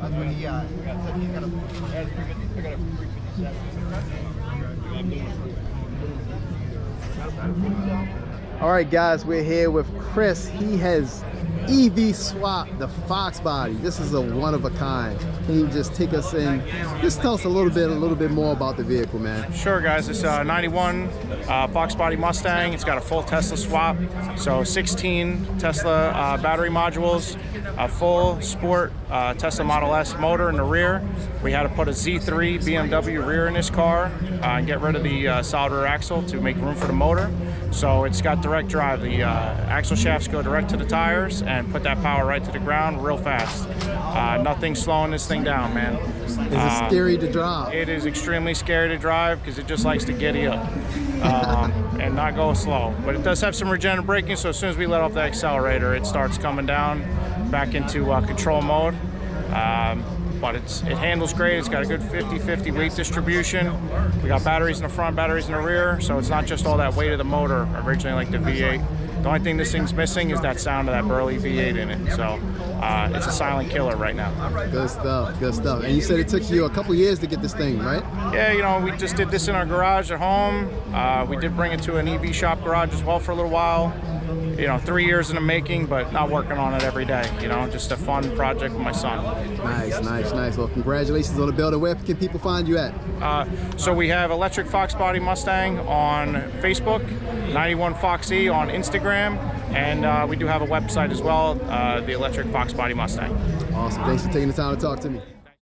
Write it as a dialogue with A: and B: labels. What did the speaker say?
A: That's what he got. He got a 357. All right, guys, we're here with Chris. He has EV swapped the Foxbody. This is a one of a kind. Can you just take us in? Just tell us a little bit more about the vehicle, man.
B: Sure, guys. It's a 91 Foxbody Mustang. It's got a full Tesla swap, so 16 Tesla battery modules, a full sport Tesla Model S motor in the rear. We had to put a Z3 BMW rear in this car and get rid of the solid rear axle to make room for the motor. So it's got direct drive. The axle shafts go direct to the tires and put that power right to the ground real fast. Nothing slowing this thing down, man.
A: Is it scary to drive?
B: It is extremely scary to drive because it just likes to giddy up and not go slow. But it does have some regenerative braking, so as soon as we let off the accelerator, it starts coming down back into control mode. But it handles great. It's got a good 50-50 weight distribution. We got batteries in the front, batteries in the rear, so it's not just all that weight of the motor, originally like the V8. The only thing this thing's missing is that sound of that burly V8 in it. So it's a silent killer right now.
A: Good stuff, good stuff. And you said it took you a couple years to get this thing, right?
B: Yeah, you know, we just did this in our garage at home. We did bring it to an EV shop garage as well for a little while. You know, 3 years in the making, but not working on it every day. You know, just a fun project with my son.
A: Nice, nice, nice. Well, congratulations on the build. Where can people find you at?
B: So we have Electric Foxbody Mustang on Facebook, 91 Foxy on Instagram, and we do have a website as well, the Electric Foxbody Mustang.
A: Awesome. Thanks for taking the time to talk to me.